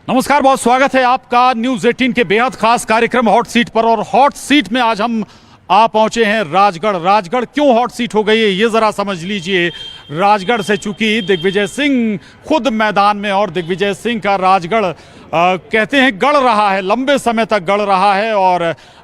नमस्कार, बहुत स्वागत है आपका न्यूज 18 के बेहद खास कार्यक्रम हॉट सीट पर। और हॉट सीट में आज हम आ पहुंचे हैं राजगढ़। राजगढ़ क्यों हॉट सीट हो गई है ये जरा समझ लीजिए। राजगढ़ से चूंकि दिग्विजय सिंह खुद मैदान में, और दिग्विजय सिंह का राजगढ़ कहते हैं गढ़ रहा है, लंबे समय तक गढ़ रहा है। और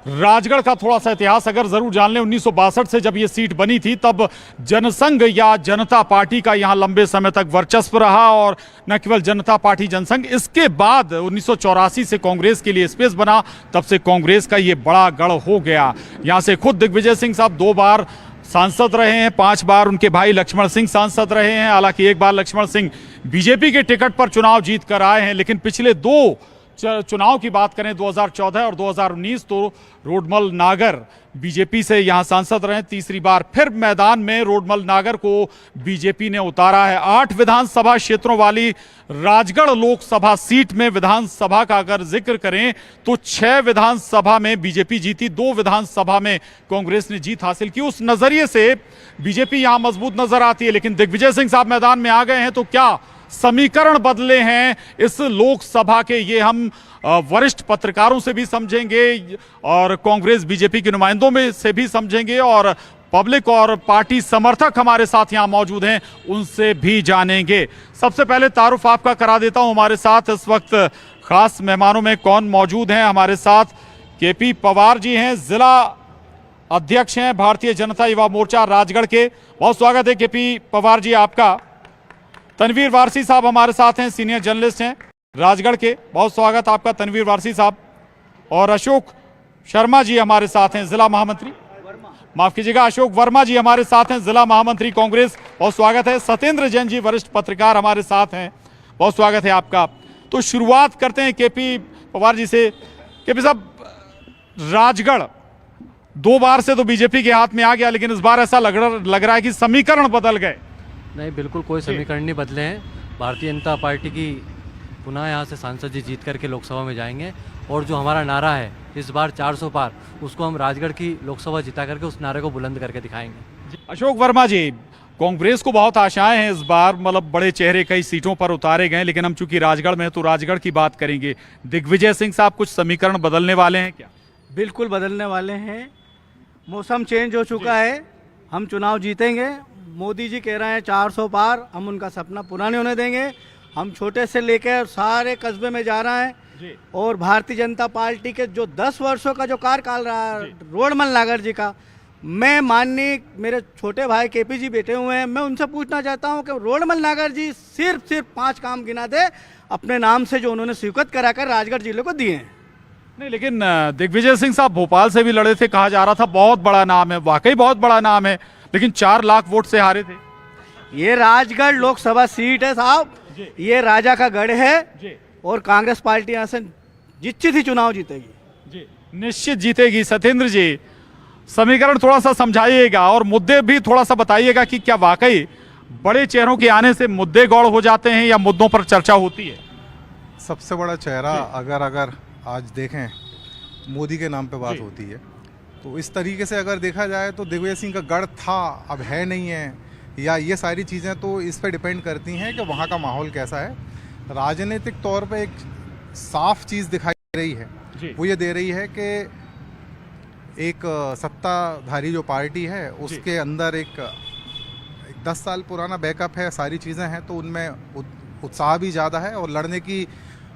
राजगढ़ का थोड़ा सा इतिहास अगर जरूर जान लें, 1962 से जब ये सीट बनी थी तब जनसंघ या जनता पार्टी का यहाँ लंबे समय तक वर्चस्व रहा। और न केवल जनता पार्टी जनसंघ, इसके बाद 1984 से कांग्रेस के लिए स्पेस बना, तब से कांग्रेस का ये बड़ा गढ़ हो गया। यहाँ से खुद दिग्विजय सिंह साहब 2 बार सांसद रहे हैं, 5 बार उनके भाई लक्ष्मण सिंह सांसद रहे हैं। हालांकि एक बार लक्ष्मण सिंह बीजेपी के टिकट पर चुनाव जीत कर आए हैं, लेकिन पिछले 2 चुनाव की बात करें 2014 और 2019 तो रोडमल नागर बीजेपी से यहां सांसद रहे। तीसरी बार फिर मैदान में रोडमल नागर को बीजेपी ने उतारा है। 8 विधानसभा क्षेत्रों वाली राजगढ़ लोकसभा सीट में विधानसभा का अगर जिक्र करें तो 6 विधानसभा में बीजेपी जीती, 2 विधानसभा में कांग्रेस ने जीत हासिल की। उस नजरिए से बीजेपी यहां मजबूत नजर आती है। लेकिन दिग्विजय सिंह साहब मैदान में आ गए हैं तो क्या समीकरण बदले हैं इस लोकसभा के, ये हम वरिष्ठ पत्रकारों से भी समझेंगे और कांग्रेस बीजेपी के नुमाइंदों में से भी समझेंगे, और पब्लिक और पार्टी समर्थक हमारे साथ यहां मौजूद हैं उनसे भी जानेंगे। सबसे पहले तारुफ आपका करा देता हूं, हमारे साथ इस वक्त खास मेहमानों में कौन मौजूद हैं। हमारे साथ केपी पवार जी हैं, जिला अध्यक्ष हैं भारतीय जनता युवा मोर्चा राजगढ़ के। बहुत स्वागत है केपी पवार जी आपका। तनवीर वारसी साहब हमारे साथ हैं, सीनियर जर्नलिस्ट हैं राजगढ़ के। बहुत स्वागत आपका तनवीर वारसी साहब। और अशोक शर्मा जी हमारे साथ हैं, जिला महामंत्री, माफ कीजिएगा, अशोक वर्मा जी हमारे साथ हैं, जिला महामंत्री कांग्रेस। बहुत स्वागत है। सत्येंद्र जैन जी वरिष्ठ पत्रकार हमारे साथ हैं, बहुत स्वागत है आपका। तो शुरुआत करते हैं केपी पवार जी से। केपी साहब, राजगढ़ 2 बार से तो बीजेपी के हाथ में आ गया, लेकिन इस बार ऐसा लग रहा है कि समीकरण बदल गए। नहीं, बिल्कुल कोई समीकरण नहीं बदले हैं। भारतीय जनता पार्टी की पुनः यहाँ से सांसद जी जीत करके लोकसभा में जाएंगे, और जो हमारा नारा है इस बार 400 पार, उसको हम राजगढ़ की लोकसभा जिता करके उस नारे को बुलंद करके दिखाएंगे। अशोक वर्मा जी, कांग्रेस को बहुत आशाएं हैं इस बार, मतलब बड़े चेहरे कई सीटों पर उतारे गए, लेकिन हम चूंकि राजगढ़ में हैं तो राजगढ़ की बात करेंगे। दिग्विजय सिंह साहब, कुछ समीकरण बदलने वाले हैं क्या? बिल्कुल बदलने वाले हैं। मौसम चेंज हो चुका है, हम चुनाव जीतेंगे। मोदी जी कह रहे हैं 400 पार, हम उनका सपना पूरा नहीं होने देंगे। हम छोटे से लेकर सारे कस्बे में जा रहे हैं, और भारतीय जनता पार्टी के जो 10 वर्षों का जो कार्यकाल रहा रोडमल नागर जी का, मैं माननीय मेरे छोटे भाई केपी जी बैठे हुए हैं, मैं उनसे पूछना चाहता हूं कि रोडमल नागर जी सिर्फ 5 काम गिना दे अपने नाम से जो उन्होंने स्वीकृत कराकर राजगढ़ जिले को दिए हैं। नहीं, लेकिन दिग्विजय सिंह साहब भोपाल से भी लड़े थे, कहा जा रहा था बहुत बड़ा नाम है, वाकई बहुत बड़ा नाम है, लेकिन 4 लाख वोट से हारे थे। ये राजगढ़ लोकसभा सीट है साहब, ये राजा का गढ़ है, और कांग्रेस पार्टी यहाँ से निश्चित ही चुनाव जीतेगी। निश्चित जीतेगी। सत्येंद्र जी, समीकरण थोड़ा सा समझाइएगा और मुद्दे भी थोड़ा सा बताइएगा कि क्या वाकई बड़े चेहरों के आने से मुद्दे गौड़ हो जाते हैं या मुद्दों पर चर्चा होती है? सबसे बड़ा चेहरा अगर आज देखें, मोदी के नाम पे बात होती है, तो इस तरीके से अगर देखा जाए तो दिग्विजय सिंह का गढ़ था, अब है नहीं है, या ये सारी चीज़ें तो इस पर डिपेंड करती हैं कि वहाँ का माहौल कैसा है। राजनीतिक तौर पे एक साफ चीज़ दिखाई दे रही है, वो ये दे रही है कि एक सत्ताधारी जो पार्टी है उसके अंदर एक 10 साल पुराना बैकअप है, सारी चीज़ें हैं, तो उनमें उत्साह भी ज़्यादा है और लड़ने की,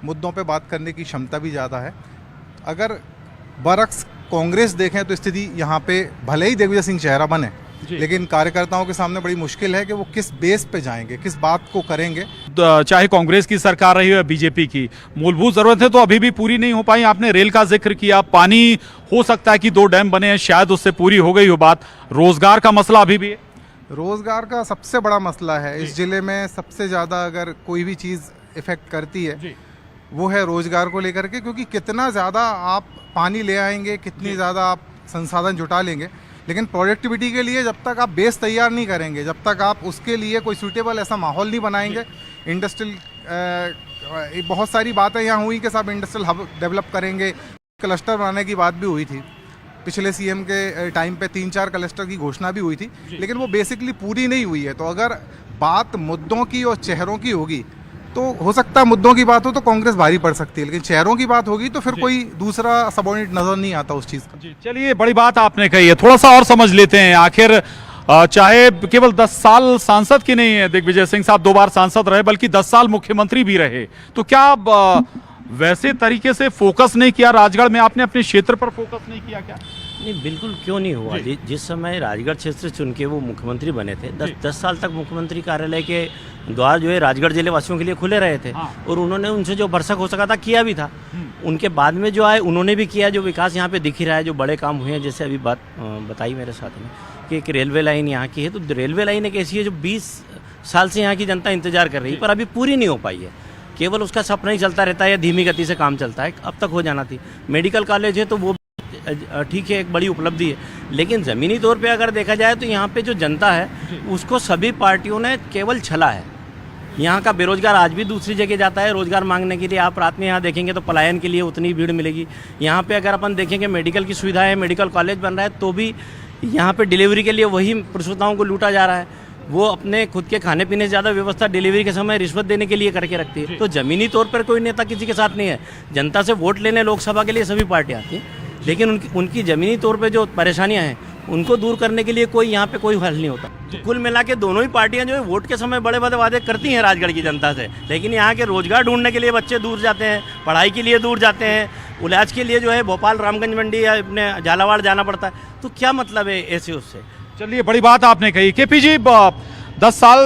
मुद्दों पे बात करने की क्षमता भी ज़्यादा है। अगर बरक्स कांग्रेस देखें तो स्थिति यहाँ पे भले ही दिग्विजय सिंह चेहरा बने, लेकिन कार्यकर्ताओं के सामने बड़ी मुश्किल है कि वो किस बेस पे जाएंगे, किस बात को करेंगे। चाहे कांग्रेस की सरकार रही हो या बीजेपी की, मूलभूत जरूरतें तो अभी भी पूरी नहीं हो पाई। आपने रेल का जिक्र किया, पानी हो सकता है कि 2 डैम बने हैं, शायद उससे पूरी हो गई हो बात। रोजगार का मसला अभी भी है। रोजगार का सबसे बड़ा मसला है इस जिले में। सबसे ज़्यादा अगर कोई भी चीज़ इफेक्ट करती है वो है रोजगार को लेकर के, क्योंकि कितना ज़्यादा आप पानी ले आएंगे, कितनी ज़्यादा आप संसाधन जुटा लेंगे, लेकिन प्रोडक्टिविटी के लिए जब तक आप बेस तैयार नहीं करेंगे, जब तक आप उसके लिए कोई सूटेबल ऐसा माहौल नहीं बनाएंगे, इंडस्ट्रियल बहुत सारी बातें यहाँ हुई कि साहब इंडस्ट्रियल हब डेवलप करेंगे, क्लस्टर बनाने की बात भी हुई थी, पिछले सीएम के टाइम पे 3-4 क्लस्टर की घोषणा भी हुई थी, लेकिन वो बेसिकली पूरी नहीं हुई है। तो अगर बात मुद्दों की और चेहरों की होगी तो हो सकता है मुद्दों की बात हो तो कांग्रेस भारी पड़ सकती है, लेकिन चेहरों की बात होगी तो फिर कोई दूसरा सबॉर्डिनेट नजर नहीं आता उस चीज का। जी चलिए, बड़ी बात आपने कही है, थोड़ा सा और समझ लेते हैं। आखिर चाहे केवल 10 साल सांसद की नहीं है दिग्विजय सिंह साहब, 2 बार सांसद रहे, बल्कि 10 साल मुख्यमंत्री भी रहे, तो क्या वैसे तरीके से फोकस नहीं किया राजगढ़ में? आपने अपने क्षेत्र पर फोकस नहीं किया क्या? नहीं, बिल्कुल क्यों नहीं हुआ। जिस समय राजगढ़ क्षेत्र से चुन के वो मुख्यमंत्री बने थे, 10 साल तक मुख्यमंत्री कार्यालय के द्वार जो है राजगढ़ जिले वासियों के लिए खुले रहे थे। और उन्होंने उनसे जो भरसक हो सका था किया भी था। उनके बाद में जो आए उन्होंने भी किया। जो विकास यहाँ पे दिख ही रहा है, जो बड़े काम हुए हैं, जैसे अभी बात बताई मेरे साथ में कि एक रेलवे लाइन यहाँ की है, तो रेलवे लाइन एक ऐसी है जो 20 साल से यहाँ की जनता इंतजार कर रही है, पर अभी पूरी नहीं हो पाई है। केवल उसका सपना ही चलता रहता है या धीमी गति से काम चलता है। अब तक हो जाना थी। मेडिकल कॉलेज है तो वो ठीक है, एक बड़ी उपलब्धि है, लेकिन ज़मीनी तौर पे अगर देखा जाए तो यहाँ पे जो जनता है उसको सभी पार्टियों ने केवल छला है। यहाँ का बेरोजगार आज भी दूसरी जगह जाता है रोजगार मांगने के लिए। आप रात में यहाँ देखेंगे तो पलायन के लिए उतनी भीड़ मिलेगी। यहाँ पे अगर अपन देखेंगे मेडिकल की सुविधा है, मेडिकल कॉलेज बन रहा है, तो भी यहाँ पे डिलीवरी के लिए वही प्रसूताओं को लूटा जा रहा है। वो अपने खुद के खाने पीने से ज़्यादा व्यवस्था डिलीवरी के समय रिश्वत देने के लिए करके रखती है। तो ज़मीनी तौर पर कोई नेता किसी के साथ नहीं है। जनता से वोट लेने लोकसभा के लिए सभी पार्टियाँ आती हैं, लेकिन उनकी ज़मीनी तौर पे जो परेशानियां हैं उनको दूर करने के लिए कोई यहाँ पे कोई हल नहीं होता। तो कुल मिला के दोनों ही पार्टियां जो है वोट के समय बड़े बड़े वादे करती हैं राजगढ़ की जनता से, लेकिन यहाँ के रोजगार ढूंढने के लिए बच्चे दूर जाते हैं, पढ़ाई के लिए दूर जाते हैं, इलाज के लिए जो है भोपाल रामगंज मंडी या अपने झालावाड़ जाना पड़ता है। तो क्या मतलब है ऐसे उससे? चलिए, बड़ी बात आपने कही। केपी जी, 10 साल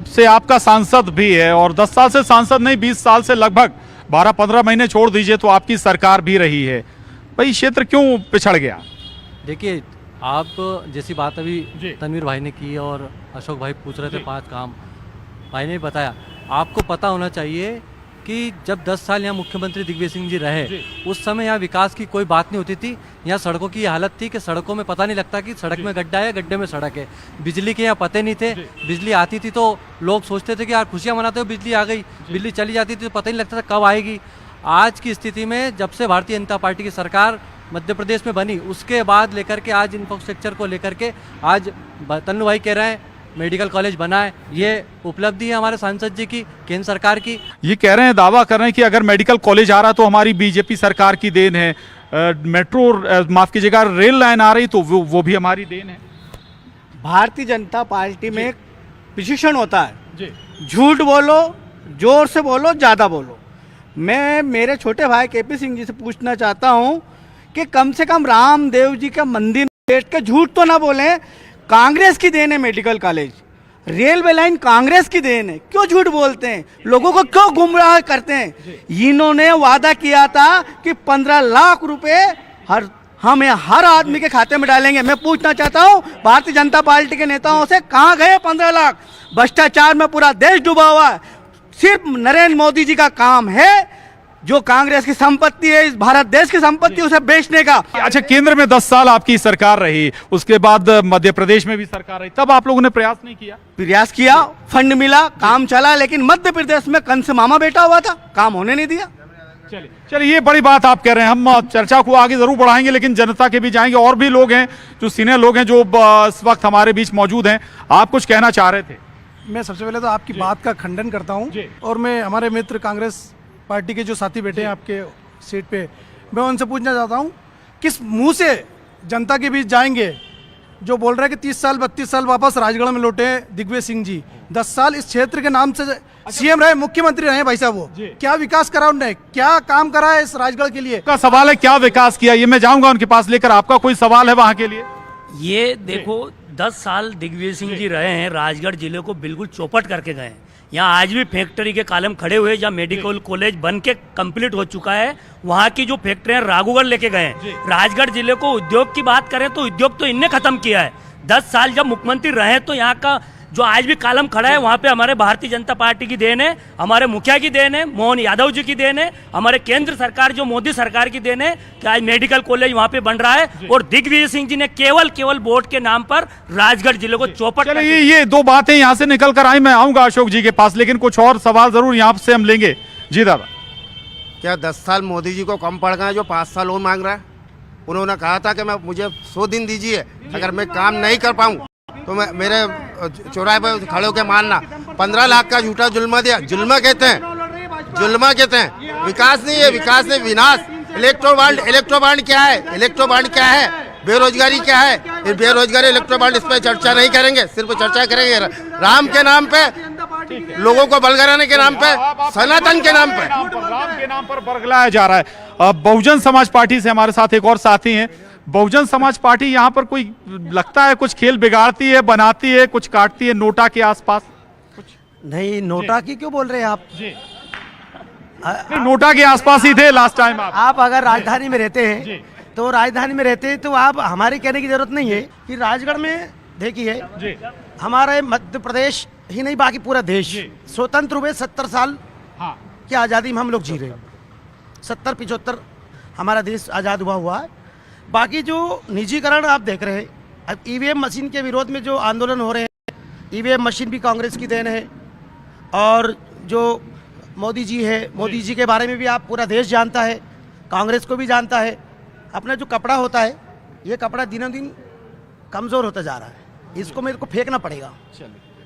से आपका सांसद भी है, और 10 साल से सांसद नहीं, 20 साल से लगभग 12-15 महीने छोड़ दीजिए तो आपकी सरकार भी रही है। भाई क्षेत्र क्यों पिछड़ गया? देखिए, आप जैसी बात अभी तनवीर भाई ने की और अशोक भाई पूछ रहे थे 5 काम, भाई ने बताया। आपको पता होना चाहिए कि जब 10 साल यहाँ मुख्यमंत्री दिग्विजय सिंह जी रहे, उस समय यहाँ विकास की कोई बात नहीं होती थी। यहाँ सड़कों की हालत थी कि सड़कों में पता नहीं लगता कि सड़क में गड्ढा है, गड्ढे में सड़क है। बिजली के यहाँ पते नहीं थे। बिजली आती थी तो लोग सोचते थे कि यार खुशियाँ मनाते हो, बिजली आ गई। बिजली चली जाती थी तो पता नहीं लगता था कब आएगी। आज की स्थिति में जब से भारतीय जनता पार्टी की सरकार मध्य प्रदेश में बनी, उसके बाद लेकर के आज इंफ्रास्ट्रक्चर को लेकर के आज तन्नू भाई कह रहे हैं मेडिकल कॉलेज बना है। ये उपलब्धि है हमारे सांसद जी की, केंद्र सरकार की। ये कह रहे हैं, दावा कर रहे हैं कि अगर मेडिकल कॉलेज आ रहा तो हमारी बीजेपी सरकार की देन है। मेट्रो, माफ कीजिएगा, रेल लाइन आ रही तो वो भी हमारी देन है। भारतीय जनता पार्टी में एक विशेषण होता है, झूठ बोलो, जोर से बोलो, ज़्यादा बोलो। मैं मेरे छोटे भाई केपी सिंह जी से पूछना चाहता हूं कि कम से कम रामदेव जी का मंदिर बैठ के झूठ तो ना बोलें। कांग्रेस की देन है medical college, railway line Congress की देन है, क्यों झूठ बोलते हैं? लोगों को क्यों गुमराह करते हैं? इन्होंने वादा किया था कि 15 लाख रुपए हम हर आदमी के खाते में डालेंगे। मैं पूछना चाहता हूं भारतीय जनता पार्टी के नेताओं से, कहां गए 15 लाख? भ्रष्टाचार में पूरा देश डूबा हुआ है। सिर्फ नरेंद्र मोदी जी का काम है जो कांग्रेस की संपत्ति है, इस भारत देश की संपत्ति, उसे बेचने का। अच्छा, केंद्र में 10 साल आपकी सरकार रही, उसके बाद मध्य प्रदेश में भी सरकार रही, तब आप लोगों ने प्रयास नहीं किया? प्रयास किया, फंड मिला, काम चला, लेकिन मध्य प्रदेश में कंस मामा बैठा हुआ था, काम होने नहीं दिया। चलिए, ये बड़ी बात आप कह रहे हैं। हम चर्चा को आगे जरूर बढ़ाएंगे, लेकिन जनता के भी जाएंगे। और भी लोग हैं जो सीनियर लोग हैं जो इस वक्त हमारे बीच मौजूद हैं। आप कुछ कहना चाह रहे थे? मैं सबसे पहले तो आपकी बात का खंडन करता हूं, और मैं हमारे मित्र कांग्रेस पार्टी के जो साथी बैठे हैं आपके सीट पे, मैं उनसे पूछना चाहता हूं किस मुंह से जनता के बीच जाएंगे जो बोल रहे हैं कि 30 साल 32 साल वापस राजगढ़ में लौटे दिग्विजय सिंह जी। 10 साल इस क्षेत्र के नाम से सीएम रहे, मुख्यमंत्री रहे भाई साहब। वो क्या विकास करा उन्होंने, क्या काम करा है इस राजगढ़ के लिए? का सवाल है क्या विकास किया, ये मैं जाऊंगा उनके पास लेकर। आपका कोई सवाल है वहां के लिए? ये देखो, 10 साल दिग्विजय सिंह जी रहे हैं, राजगढ़ जिले को बिल्कुल चौपट करके गए हैं। यहाँ आज भी फैक्ट्री के कॉलम खड़े हुए, जहाँ मेडिकल कॉलेज बन के कंप्लीट हो चुका है, वहाँ की जो फैक्ट्रियाँ राघोगढ़ लेके गए हैं। राजगढ़ जिले को उद्योग की बात करें तो उद्योग तो इनने खत्म किया है। 10 साल जब मुख्यमंत्री रहे तो यहाँ का जो आज भी कॉलम खड़ा है वहाँ पे हमारे भारतीय जनता पार्टी की देन है, हमारे मुखिया की देन है, मोहन यादव जी की देन है, हमारे केंद्र सरकार जो मोदी सरकार की देन है कि आज मेडिकल कॉलेज वहाँ पे बन रहा है। और दिग्विजय सिंह जी ने केवल वोट के नाम पर राजगढ़ जिले को चौपट। ये 2 बातें यहाँ से निकल कर आई। मैं आऊंगा अशोक जी के पास, लेकिन कुछ और सवाल जरूर यहाँ से हम लेंगे। जी दादा, क्या 10 साल मोदी जी को कम पड़ गए जो 5 साल वो मांग रहा है? उन्होंने कहा था कि मुझे 100 दिन दीजिए, अगर मैं काम नहीं कर पाऊँ तो मैं मेरे चौराहे पे खड़े होकर मानना 15 लाख का झूठा जुल्मा दिया। जुल्मा कहते हैं, विकास नहीं है, विकास नहीं, विनाश। इलेक्ट्रो बॉन्ड क्या है, बेरोजगारी क्या है, ये बेरोजगारी इलेक्ट्रो बॉन्ड, इस पर चर्चा नहीं करेंगे, सिर्फ चर्चा करेंगे राम के नाम पे, लोगों को बलगराने के नाम पे, सनातन के नाम पे, राम के नाम पर बरगलाया जा रहा है। बहुजन समाज पार्टी से हमारे साथ एक और साथी हैं। बहुजन समाज पार्टी यहाँ पर कोई लगता है कुछ खेल बिगाड़ती है, बनाती है, कुछ काटती है नोटा के आसपास? नहीं, नोटा की क्यों बोल रहे हैं आप? नहीं, नोटा के आसपास ही थे लास्ट टाइम आप अगर राजधानी में रहते हैं तो आप हमारे कहने की जरूरत नहीं है कि राजगढ़ में देखिए, हमारे मध्य प्रदेश ही नहीं बाकी पूरा देश स्वतंत्र हुए 70 साल की आज़ादी में हम लोग जी रहे हैं। 70-75 हमारा देश आज़ाद हुआ है। बाकी जो निजीकरण आप देख रहे हैं, अब ईवीएम मशीन के विरोध में जो आंदोलन हो रहे हैं, ईवीएम मशीन भी कांग्रेस की देन है। और जो मोदी जी है, मोदी जी के बारे में भी आप पूरा देश जानता है, कांग्रेस को भी जानता है। अपना जो कपड़ा होता है, ये कपड़ा दिनों दिन कमज़ोर होता जा रहा है, इसको मेरे को फेंकना पड़ेगा।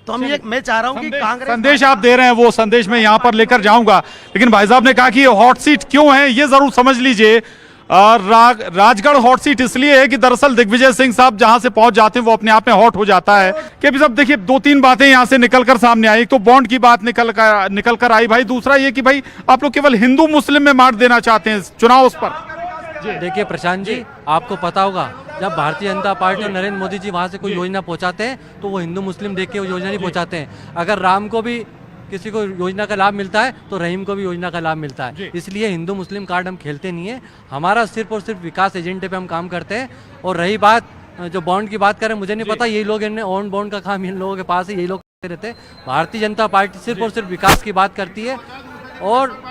तो मैं चाह रहा हूँ कि कांग्रेस संदेश आप दे रहे हैं, वो संदेश मैं यहाँ पर लेकर जाऊंगा। लेकिन भाई साहब ने कहा कि ये हॉट सीट क्यों है, ये जरूर समझ लीजिए। राजगढ़ हॉट सीट इसलिए है कि दरअसल दिग्विजय सिंह साहब जहां से पहुंच जाते हैं वो अपने आप में हॉट हो जाता है। कि अभी साहब देखिए, 2-3 बातें यहां से निकलकर सामने आई। एक तो बॉन्ड की बात निकल कर आई भाई, दूसरा ये कि भाई आप लोग केवल हिंदू मुस्लिम में बांट देना चाहते हैं चुनाव उस पर। देखिए प्रशांत जी, आपको पता होगा जब भारतीय जनता पार्टी और नरेंद्र मोदी जी वहाँ से कोई योजना पहुँचाते हैं तो वो हिंदू मुस्लिम देख के वो योजना नहीं पहुँचाते हैं। अगर राम को भी किसी को योजना का लाभ मिलता है तो रहीम को भी योजना का लाभ मिलता है। इसलिए हिंदू मुस्लिम कार्ड हम खेलते नहीं है, हमारा सिर्फ और सिर्फ विकास एजेंडे पे हम काम करते हैं। और रही बात जो बॉन्ड की बात करें, मुझे नहीं पता, यही लोग इन्हें ऑन बॉन्ड का काम इन लोगों के पास है, यही लोग करते रहते हैं। भारतीय जनता पार्टी सिर्फ और सिर्फ विकास की बात करती है। और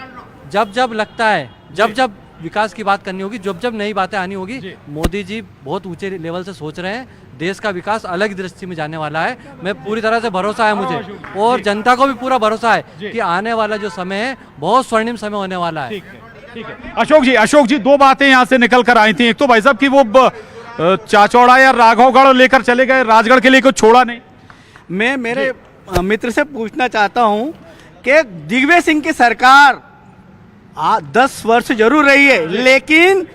जब लगता है, जब विकास की बात करनी होगी, जब नई बातें आनी होगी, मोदी जी बहुत ऊंचे लेवल से सोच रहे हैं। देश का विकास अलग दृष्टि में जाने वाला है। मैं पूरी तरह से भरोसा है मुझे, और जनता को भी पूरा भरोसा है कि आने वाला जो समय है बहुत स्वर्णिम समय होने वाला है। ठीक है। अशोक जी 2 बातें यहाँ से निकल कर आई थी। एक तो भाई साहब की वो चाचौड़ा या राघवगढ़ लेकर चले गए, राजगढ़ के लिए कुछ छोड़ा नहीं। मैं मेरे मित्र से पूछना चाहता हूँ कि दिग्विजय सिंह की सरकार 10 वर्ष जरूर रही है, लेकिन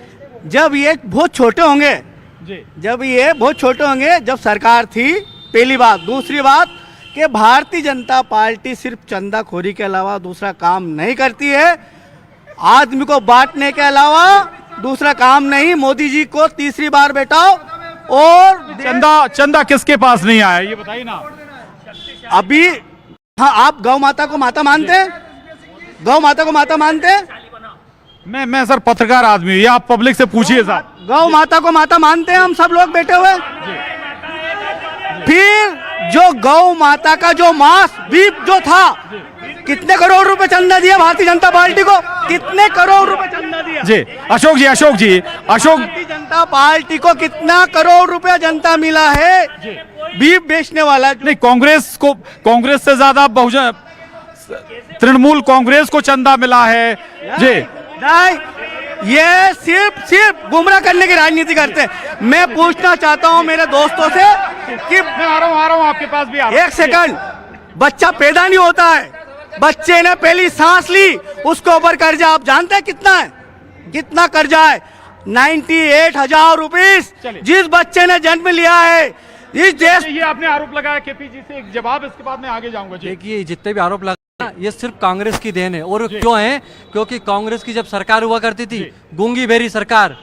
जब ये बहुत छोटे होंगे, जब सरकार थी, पहली बात। दूसरी बात कि भारतीय जनता पार्टी सिर्फ चंदाखोरी के अलावा दूसरा काम नहीं करती है, आदमी को बांटने के अलावा दूसरा काम नहीं। मोदी जी को तीसरी बार बैठाओ। और चंदा किसके पास नहीं आया ये बताइए ना। अभी हाँ, आप गौ माता को माता मानते हैं? मैं सर पत्रकार आदमी हूँ, ये आप पब्लिक से पूछिए साहब। गौ माता को माता मानते हैं हम सब लोग बैठे हुए। फिर जो गौ माता का जो मांस बीफ जो था, कितने करोड़ रुपए चंदा दिया भारतीय जनता पार्टी को? कितने करोड़ रुपए चंदा दिया? जी अशोक भारतीय जनता पार्टी को कितना करोड़ रुपया जनता मिला है बीफ बेचने वाला? नहीं, कांग्रेस से ज्यादा बहुजन तृणमूल कांग्रेस को चंदा मिला है। जी नहीं, ये सिर्फ गुमराह करने की राजनीति करते हैं। मैं पूछना चाहता हूं मेरे दोस्तों से कि मैं आ रहा हूं आपके पास भी आ रहा हूं। एक सेकंड, बच्चा पैदा नहीं होता है, बच्चे ने पहली सांस ली, उसके ऊपर कर्जा आप जानते हैं कितना है? कितना कर्जा है? 98,000 रुपीज जिस बच्चे ने जन्म लिया है इस देश। ये आपने आरोप लगाया केपी जी से, एक जवाब इसके बाद मैं आगे जाऊंगा। देखिए, जितने भी आरोप लगा ये सिर्फ कांग्रेस की देन है। और क्यों है? क्योंकि कांग्रेस की जब सरकार हुआ करती थी, गूंगी बेरी सरकार,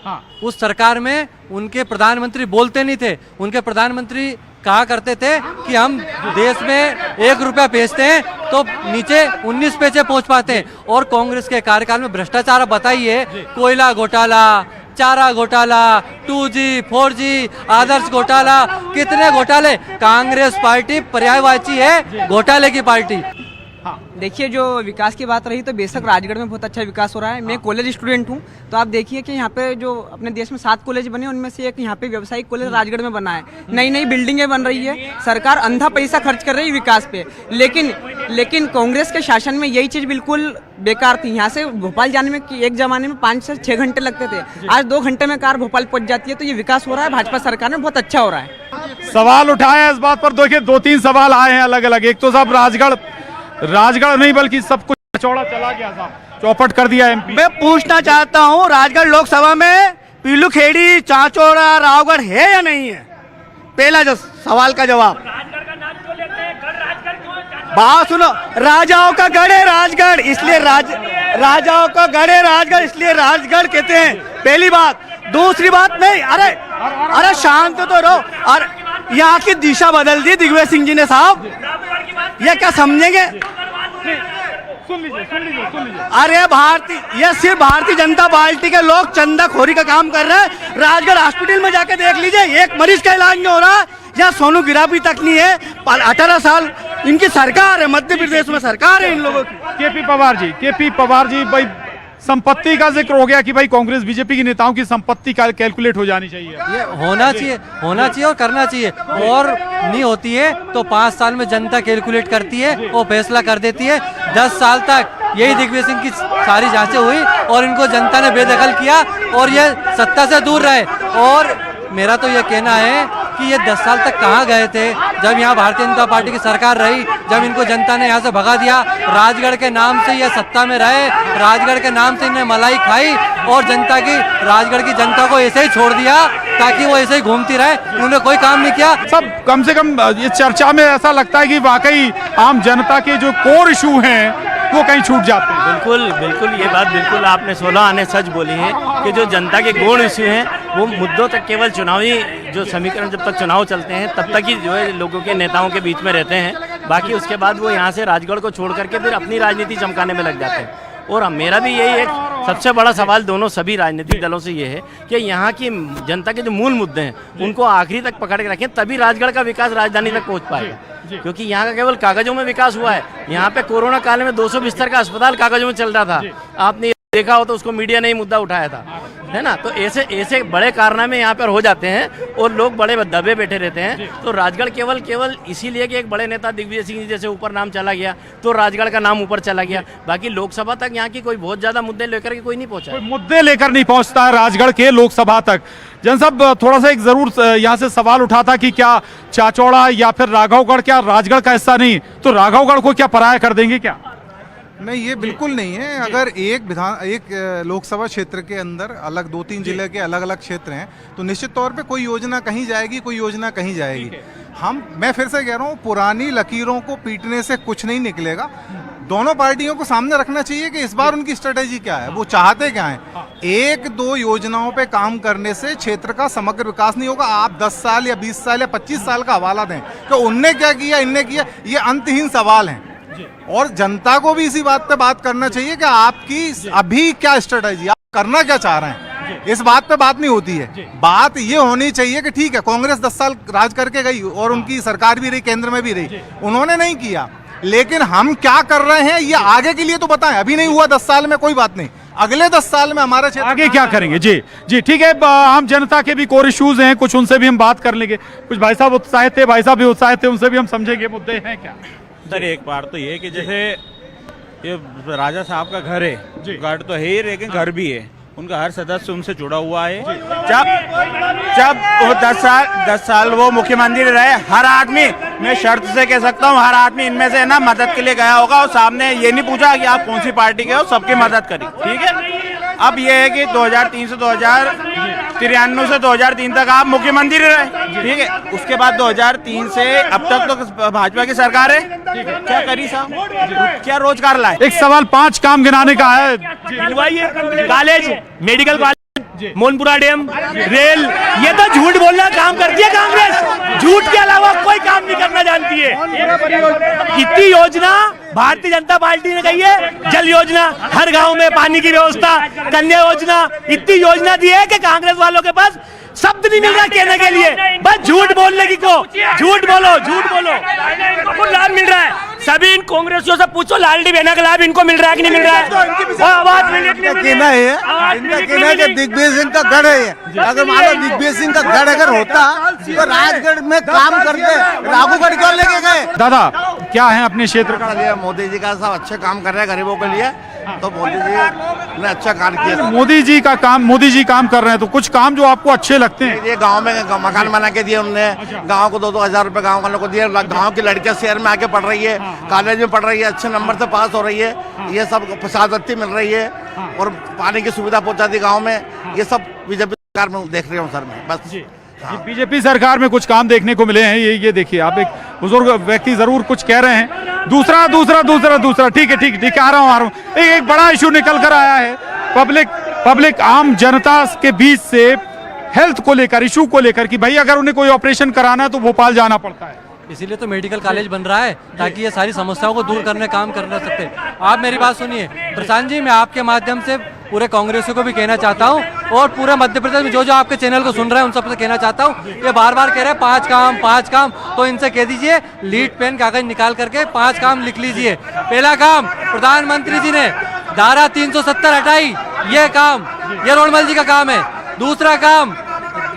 उस सरकार में उनके प्रधानमंत्री बोलते नहीं थे। उनके प्रधानमंत्री कहा करते थे कि हम देश में 1 रुपया बेचते हैं तो नीचे 19 पैसे पहुंच पाते हैं। और कांग्रेस के कार्यकाल में भ्रष्टाचार बताइए, कोयला घोटाला, चारा घोटाला, 2G 4G आदर्श घोटाला, कितने घोटाले। कांग्रेस पार्टी पर्यायवाची है, घोटाले की पार्टी। देखिए, जो विकास की बात रही तो बेशक राजगढ़ में बहुत अच्छा विकास हो रहा है। मैं कॉलेज स्टूडेंट हूं, तो आप देखिए कि यहाँ पे जो अपने देश में 7 कॉलेज बने, उनमें से एक यहाँ पे व्यावसायिक कॉलेज राजगढ़ में बना है। नई नई बिल्डिंगें बन रही है, सरकार अंधा पैसा खर्च कर रही है विकास पे। लेकिन कांग्रेस के शासन में यही चीज बिल्कुल बेकार थी। यहाँ से भोपाल जाने में एक जमाने में 5 से 6 घंटे लगते थे, आज 2 घंटे में कार भोपाल पहुंच जाती है। तो ये विकास हो रहा है, भाजपा सरकार में बहुत अच्छा हो रहा है। सवाल उठाए हैं इस बात पर। देखिए 2-3 सवाल आए हैं अलग अलग। एक तो साहब राजगढ़ नहीं बल्कि सब कुछ चौड़ा चला गया साहब, चौपट कर दिया एमपी। मैं पूछना चाहता हूँ राजगढ़ लोकसभा में पीलू खेड़ी, चाचौड़ा, रावगढ़ है या नहीं है? पहला जो सवाल का जवाब। बात सुनो, राजाओं का गढ़ है राजगढ़, इसलिए राजाओं का गढ़ है राजगढ़, इसलिए राजगढ़ कहते हैं। पहली बात। दूसरी बात, नहीं अरे शांत तो रहो। और यहाँ की दिशा बदल दी दिग्विजय सिंह जी ने साहब, ये क्या समझेंगे? सुन लीजिए। अरे ये सिर्फ भारतीय जनता पार्टी के लोग चंदाखोरी का काम कर रहे हैं। राजगढ़ हॉस्पिटल में जाके देख लीजिए, एक मरीज का इलाज नहीं हो रहा। यहाँ सोनोग्राफी तक नहीं है। 18 साल इनकी सरकार है, मध्य प्रदेश में सरकार है इन लोगों की। केपी पवार जी भाई, संपत्ति का जिक्र हो गया कि भाई कांग्रेस बीजेपी के नेताओं की संपत्ति का कैलकुलेट हो जानी चाहिए। ये होना चाहिए और करना चाहिए, और नहीं होती है तो 5 साल में जनता कैलकुलेट करती है और फैसला कर देती है। 10 साल तक यही दिग्विजय सिंह की सारी जांचें हुई और इनको जनता ने बेदखल किया और ये सत्ता से दूर रहे। और मेरा तो ये कहना है कि ये 10 साल तक कहाँ गए थे जब यहाँ भारतीय जनता पार्टी की सरकार रही, जब इनको जनता ने यहाँ से भगा दिया। राजगढ़ के नाम से ये सत्ता में रहे, राजगढ़ के नाम से इन्हें मलाई खाई और राजगढ़ की जनता को ऐसे ही छोड़ दिया ताकि वो ऐसे ही घूमती रहे। उन्होंने कोई काम नहीं किया। सब कम से कम ये चर्चा में ऐसा लगता है कि वाकई आम जनता के जो कोर इशू हैं वो कहीं छूट जाते हैं। बिल्कुल ये बात बिल्कुल आपने 16 आने सच बोली है कि जो जनता के गौण इश्यू हैं वो मुद्दों तक केवल चुनावी जो समीकरण, जब तक चुनाव चलते हैं तब तक ही जो है लोगों के नेताओं के बीच में रहते हैं। बाकी उसके बाद वो यहाँ से राजगढ़ को छोड़ करके फिर अपनी राजनीति चमकाने में लग जाते हैं। और मेरा भी यही एक सबसे बड़ा सवाल दोनों सभी राजनीतिक दलों से ये है कि यहाँ की जनता के जो मूल मुद्दे हैं उनको आखिरी तक पकड़ के रखें, तभी राजगढ़ का विकास राजधानी तक पहुँच पाएगा। क्योंकि यहाँ का केवल कागजों में विकास हुआ है। यहाँ पे कोरोना काल में 200 बिस्तर का अस्पताल कागजों में चल रहा था, आपने देखा हो तो उसको मीडिया ने ही मुद्दा उठाया था, है ना। तो ऐसे बड़े कारनामे यहाँ पर हो जाते हैं और लोग बड़े दबे बैठे रहते हैं। तो राजगढ़ केवल इसीलिए कि एक बड़े नेता दिग्विजय सिंह जी जैसे ऊपर नाम चला गया तो राजगढ़ का नाम ऊपर चला गया। बाकी लोकसभा तक यहाँ की कोई बहुत ज्यादा मुद्दे लेकर के कोई नहीं पहुंचा, मुद्दे लेकर नहीं पहुंचता है राजगढ़ के लोकसभा तक। जन साहब थोड़ा सा एक जरूर यहाँ से सवाल उठा था कि क्या चाचौड़ा या फिर राघवगढ़ क्या राजगढ़ का हिस्सा नहीं, तो राघवगढ़ को क्या पराया कर देंगे क्या? नहीं, ये बिल्कुल नहीं है। अगर एक लोकसभा क्षेत्र के अंदर अलग 2-3 जिले के अलग अलग क्षेत्र हैं तो निश्चित तौर पे कोई योजना कहीं जाएगी, कोई योजना कहीं जाएगी। मैं फिर से कह रहा हूँ, पुरानी लकीरों को पीटने से कुछ नहीं निकलेगा। दोनों पार्टियों को सामने रखना चाहिए कि इस बार उनकी स्ट्रेटेजी क्या है, वो चाहते क्या हैं। 1-2 योजनाओं पे काम करने से क्षेत्र का समग्र विकास नहीं होगा। आप 10 साल या 20 साल या 25 साल का हवाला दें कि उनने क्या किया, इनने किया, ये अंतहीन सवाल हैं। और जनता को भी इसी बात पे बात करना चाहिए कि आपकी अभी क्या स्ट्रेटेजी, आप करना क्या चाह रहे हैं। इस बात पे बात नहीं होती है। बात ये होनी चाहिए कि ठीक है, कांग्रेस 10 साल राज करके गई और उनकी सरकार भी रही, केंद्र में भी रही, उन्होंने नहीं किया, लेकिन हम क्या कर रहे हैं ये आगे के लिए तो बताएं। अभी नहीं हुआ 10 साल में, कोई बात नहीं, अगले 10 साल में हमारे क्षेत्र आगे क्या करेंगे। जी ठीक है। आम जनता के भी कोर इश्यूज हैं, कुछ उनसे भी हम बात कर लेंगे। कुछ भाई साहब उत्साहित थे, भाई साहब भी उत्साहित थे, उनसे भी हम समझेंगे मुद्दे हैं क्या। सर एक बार तो ये कि जैसे ये राजा साहब का घर है, घर तो है ही लेकिन घर भी है, उनका हर सदस्य उनसे जुड़ा हुआ है। जब वो 10 साल वो मुख्यमंत्री रहे, हर आदमी, मैं शर्त से कह सकता हूँ, हर आदमी इनमें से ना मदद के लिए गया होगा और सामने ये नहीं पूछा कि आप कौन सी पार्टी के हो, सबकी मदद करी, ठीक है। अब ये है कि 2003 से 2093 से 2003 तक आप मुख्यमंत्री रहे, ठीक है। उसके बाद 2003 से अब तक तो भाजपा की सरकार है, क्या करी साहब, क्या रोजगार लाए। एक सवाल 5 काम गिनाने का है। College, medical college, Monpura dam, rail, ये तो झूठ बोलना काम करती है कांग्रेस। झूठ के अलावा कोई काम नहीं करना जानती है। इतनी योजना भारतीय जनता पार्टी ने कही है, जल योजना, हर गांव में पानी की व्यवस्था, कन्या योजना, इतनी योजना दी है कि कांग्रेस वालों के पास शब्द नहीं मिल रहा कहने के लिए, बस झूठ बोलने की को। झूठ बोलो, लाभ मिल रहा है, सभी इन कांग्रेसियों से पूछो लालडी बहना का लाभ इनको मिल रहा है कि नहीं मिल रहा है? वो आवाज मिली कि नहीं मिली? कहना है आवाज इनका मिली कि कहना है नहीं कि मिली? दिग्विजय सिंह का गढ़ है ये। अगर मान लो दिग्विजय सिंह का गढ़ अगर होता तो राजगढ़ में काम करके राघुगढ़ क्यों लेके गए? दादा क्या है अपने क्षेत्र का? लिए मोदी जी का सब अच्छे काम कर रहे हैं गरीबों के लिए, तो मोदी जी ने अच्छा काम किया। मोदी जी काम कर रहे हैं, तो कुछ काम जो आपको अच्छे लगते हैं? ये गांव में मकान बना के दिए उन्होंने, गांव को 2-2 हजार रुपए गांव वालों को दिए। गांव की लड़कियां शहर में आके पढ़ रही है, कॉलेज में पढ़ रही है, अच्छे नंबर से पास हो रही है, ये सब प्रसादत्ती मिल रही है और पानी की सुविधा पहुंचा दी गाँव में। ये सब बीजेपी सरकार में देख रही हूँ सर मैं बस। बीजेपी सरकार में कुछ काम देखने को मिले हैं। ये देखिए, आप एक बुजुर्ग व्यक्ति जरूर कुछ कह रहे हैं। दूसरा ठीक है आ रहा हूँ। एक बड़ा इशू निकल कर आया है पब्लिक आम जनता के बीच से हेल्थ को लेकर, इशू को लेकर कि भाई अगर उन्हें कोई ऑपरेशन कराना है तो भोपाल जाना पड़ता है। इसीलिए तो मेडिकल कॉलेज बन रहा है ताकि ये सारी समस्याओं को दूर करने काम कर सकते हैं। आप मेरी बात सुनिए प्रशांत जी, मैं आपके माध्यम से पूरे कांग्रेसियों को भी कहना चाहता हूँ और पूरे मध्य प्रदेश में जो आपके चैनल को सुन रहे हैं उन सबसे कहना चाहता हूँ, ये बार बार कह रहे हैं 5 काम, तो इनसे कह दीजिए लीड पेन कागज निकाल करके 5 काम लिख लीजिए। पहला काम, प्रधानमंत्री जी ने धारा 370 हटाई, ये काम, ये रोडमल जी का काम है। दूसरा काम,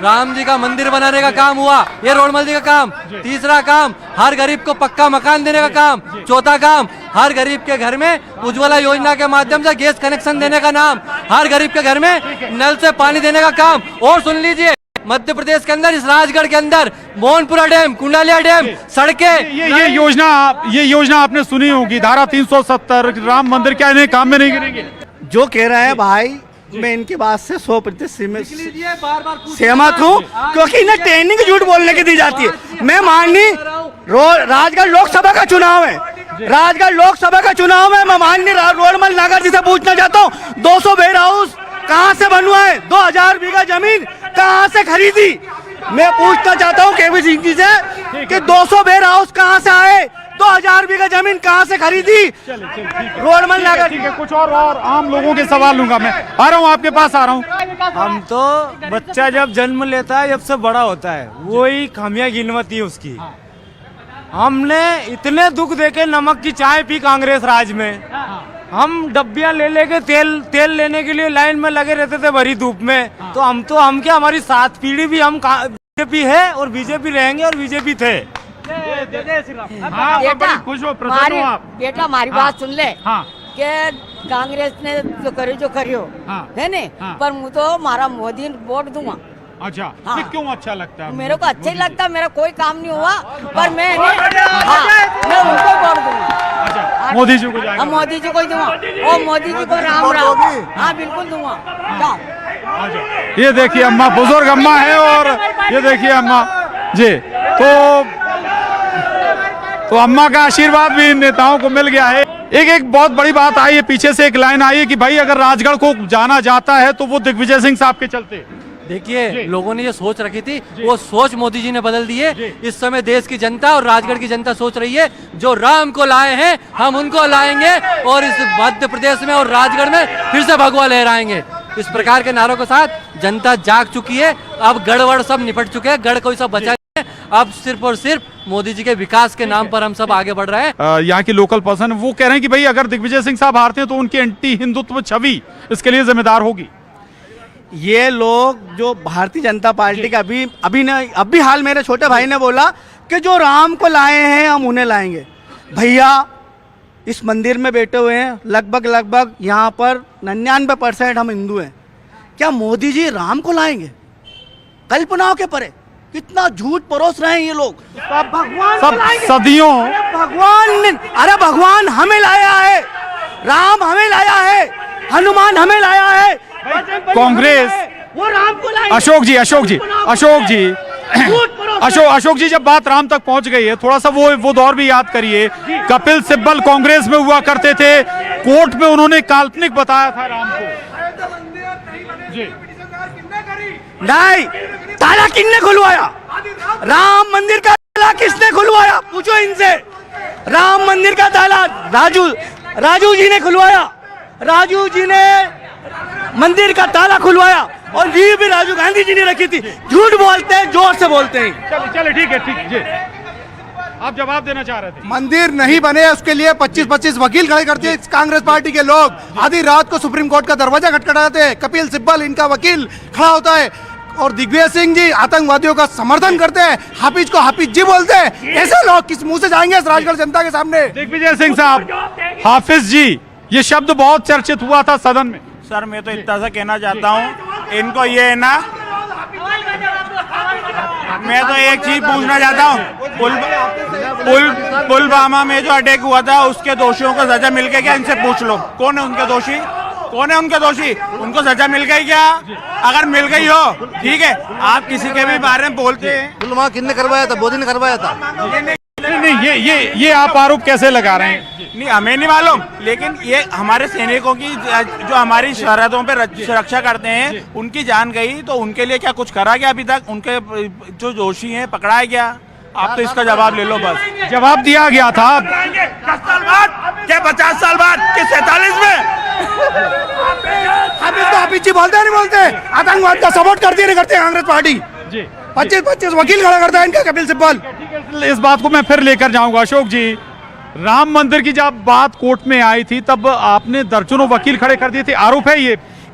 राम जी का मंदिर बनाने का काम हुआ, ये रोडमल जी का काम। तीसरा काम, हर गरीब को पक्का मकान देने का काम। चौथा काम, हर गरीब के घर में उज्ज्वला योजना के माध्यम से गैस कनेक्शन देने का नाम। हर गरीब के घर में नल से पानी देने का काम। और सुन लीजिए, मध्य प्रदेश के अंदर, इस राजगढ़ के अंदर मोहनपुरा डैम, कुंडालिया डैम, सड़कें, ये योजना आपने सुनी होगी, धारा 370, राम मंदिर, क्या इन्हें काम में नहीं गिरेंगे? जो कह रहा है भाई, मैं इनकी बात से 100% सहमत हूँ, क्योंकि इन्हें ट्रेनिंग झूठ बोलने की दी जाती है। मैं माननी राजगढ़ लोकसभा का चुनाव है, राजगढ़ लोकसभा का चुनाव है। मैं माननीय रोडमल नागर जी से पूछना चाहता हूँ, 200 वेयर हाउस कहाँ से बनवाए? 2000 बीघा जमीन कहाँ से खरीदी? मैं पूछना चाहता हूँ केवी सिंह जी से कि 200 वेयर हाउस कहाँ से आए? 2000 बीघा जमीन कहाँ से खरीदी? रोडमल नागर। ठीक है, कुछ और आम लोगों के सवाल लूंगा मैं। आ रहा हूँ आपके पास, आ रहा हूँ। हम तो बच्चा जब जन्म लेता है, जब से बड़ा होता है, वही खामियां गिनवती है उसकी। हमने इतने दुख देके नमक की चाय पी कांग्रेस राज में। हम डब्बियां ले लेके तेल लेने के लिए लाइन में लगे रहते थे भरी धूप में। तो हम क्या, हमारी 7 पीढ़ी भी हम बीजेपी है और बीजेपी रहेंगे और बीजेपी थे। बेटा हमारी बात सुन ले कि कांग्रेस ने जो करियो है ने, पर मैं तो मारा मोदी वोट दूंगा। अच्छा, क्यों अच्छा लगता है? मेरे को अच्छा ही लगता है, मेरा कोई काम नहीं हुआ, पर मैं उनको वोट दूंगा। अच्छा, मोदी जी को जाएगा? मोदी जी को ही दूंगा, और मोदी जी को राम राम, हाँ बिल्कुल दूंगा। ये देखिए अम्मा, बुजुर्ग अम्मा है, और ये देखिए अम्मा जी, तो अम्मा का आशीर्वाद भी इन नेताओं को मिल गया है। एक बहुत बड़ी बात आई है, पीछे से एक लाइन आई है कि भाई अगर राजगढ़ को जाना जाता है तो वो दिग्विजय सिंह साहब के चलते। देखिए, लोगों ने ये सोच रखी थी, वो सोच मोदी जी ने बदल दी है। इस समय देश की जनता और राजगढ़ की जनता सोच रही है, जो राम को लाए हैं हम उनको लाएंगे और इस मध्य प्रदेश में और राजगढ़ में फिर से भगवा लहराएंगे। इस प्रकार के नारों के साथ जनता जाग चुकी है। अब गढ़वड़ सब निपट चुके हैं, गढ़ कोई सब बचा नहीं है। अब सिर्फ और सिर्फ मोदी जी के विकास के नाम पर हम सब आगे बढ़ रहे हैं। यहाँ के लोकल पर्सन वो कह रहे हैं कि भाई अगर दिग्विजय सिंह साहब हारते हैं तो उनकी एंटी हिंदुत्व छवि इसके लिए जिम्मेदार होगी। ये लोग जो भारतीय जनता पार्टी का अभी हाल मेरे छोटे भाई ने बोला कि जो राम को लाए हैं हम उन्हें लाएंगे। भैया, इस मंदिर में बैठे हुए हैं लगभग यहाँ पर 99% हम हिंदू हैं। क्या मोदी जी राम को लाएंगे? कल्पनाओं के परे कितना झूठ परोस रहे हैं ये लोग। भगवान सब सदियों, अरे भगवान हमें लाया है, राम हमें लाया है, हनुमान हमें लाया है, कांग्रेस, वो राम को लाएंगे। अशोक जी जब बात राम तक पहुंच गई है, थोड़ा सा वो दौर भी याद करिए। कपिल सिब्बल कांग्रेस में हुआ करते थे, कोर्ट में उन्होंने काल्पनिक बताया था राम को। नहीं, ताला किसने खुलवाया? राम मंदिर का ताला किसने खुलवाया? पूछो इनसे। राम मंदिर का ताला राजू जी ने खुलवाया। राजू जी ने मंदिर का ताला खुलवाया और नींव भी राजीव गांधी जी ने रखी थी। झूठ बोलते हैं, जोर से बोलते हैं। चले ठीक है, ठीक जी। आप जवाब देना चाह रहे थे। मंदिर नहीं बने उसके लिए 25-25 वकील खड़े करते हैं कांग्रेस पार्टी के लोग। आधी रात को सुप्रीम कोर्ट का दरवाजा खटखटाते हैं, कपिल सिब्बल इनका वकील खड़ा होता है और दिग्विजय सिंह जी आतंकवादियों का समर्थन करते हैं, हाफिज को हाफिज जी बोलते हैं। ऐसे लोग किस मुंह से जाएंगे इस राजगढ़ जनता के सामने? दिग्विजय सिंह साहब, हाफिज जी, ये शब्द बहुत चर्चित हुआ था सदन में। सर मैं तो इतना सा कहना चाहता हूँ, इनको ये है ना, मैं तो एक चीज पूछना चाहता हूँ, पुलवामा में जो अटैक हुआ था उसके दोषियों को सजा मिल गई क्या? इनसे पूछ लो, कौन है उनके दोषी? कौन है उनके दोषी? उनको सजा मिल गई क्या? अगर मिल गई हो ठीक है, आप किसी के भी बारे में बोलते हैं। पुलवामा किसने करवाया था? मोदी ने करवाया था। नहीं, ये आप आरोप कैसे लगा रहे हैं? नहीं, हमें नहीं मालूम, लेकिन ये हमारे सैनिकों की जो हमारी सरहदों पे सुरक्षा करते हैं उनकी जान गई, तो उनके लिए क्या कुछ करा गया अभी तक? उनके जो दोषी हैं पकड़ाया गया? आप तो इसका जवाब ले लो बस। जवाब दिया गया था 10 साल बाद क्या, 50 साल बाद क्या, 47 में? हाफिज को हाफिज जी बोलते हैं नहीं बोलते? आतंकवाद का सपोर्ट करती है नहीं करती कांग्रेस पार्टी? 25-25 वकील खड़ा करता है इनका कपिल सिब्बल। इस बात को मैं फिर लेकर जाऊंगा। अशोक जी, राम मंदिर की जब बात कोर्ट में आई थी तब आपने दर्जनों वकील खड़े कर दिए थे, आरोप है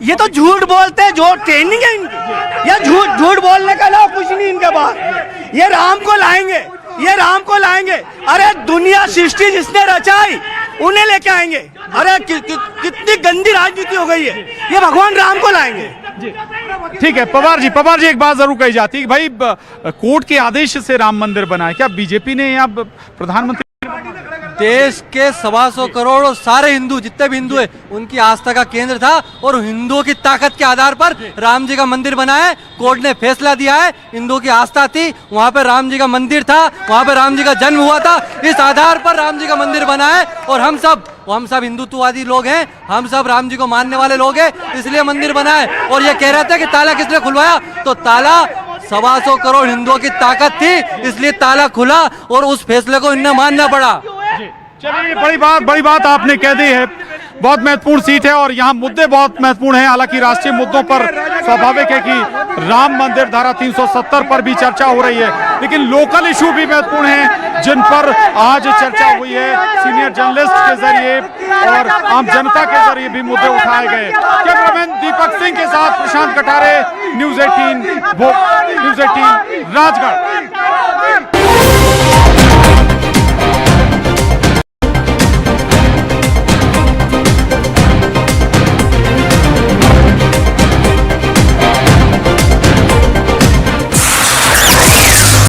ये तो झूठ बोलते हैं, जो ट्रेनिंग है इनकी, ये झूठ बोलने का अलावा कुछ नहीं इनके पास। ये राम को लाएंगे, ये राम को लाएंगे। अरे दुनिया सृष्टि जिसने रचाई उन्हें लेके आएंगे। अरे कितनी गंदी राजनीति हो गई है, ये भगवान राम को लाएंगे। ठीक है पवार जी, एक बात जरूर कही जाती है कि भाई कोर्ट के आदेश से राम मंदिर बना है, क्या बीजेपी ने या प्रधानमंत्री? देश के 125 करोड़ और सारे हिंदू, जितने भी हिंदू है, उनकी आस्था का केंद्र था और हिंदुओं की ताकत के आधार पर राम जी का मंदिर बना है। कोर्ट ने फैसला दिया है, हिंदुओं की आस्था थी, वहाँ पे राम जी का मंदिर था, वहाँ पे राम जी का जन्म हुआ था, इस आधार पर राम जी का मंदिर बना है। और हम सब हिंदुत्ववादी लोग हैं, हम सब राम जी को मानने वाले लोग हैं, इसलिए मंदिर बना है। और ये कह रहे थे कि ताला किसने खुलवाया, तो ताला 125 करोड़ हिंदुओं की ताकत थी, इसलिए ताला खुला और उस फैसले को इन्हें मानना पड़ा। चलिए, बड़ी बात आपने कह दी है। बहुत महत्वपूर्ण सीट है और यहाँ मुद्दे बहुत महत्वपूर्ण हैं। हालांकि राष्ट्रीय मुद्दों पर स्वाभाविक है कि राम मंदिर धारा 370 पर भी चर्चा हो रही है, लेकिन लोकल इशू भी महत्वपूर्ण हैं जिन पर आज चर्चा हुई है। सीनियर जर्नलिस्ट के जरिए और आम जनता के जरिए भी मुद्दे उठाए गए। कैमरामैन दीपक सिंह के साथ प्रशांत कटारे, न्यूज़ 18 राजगढ़।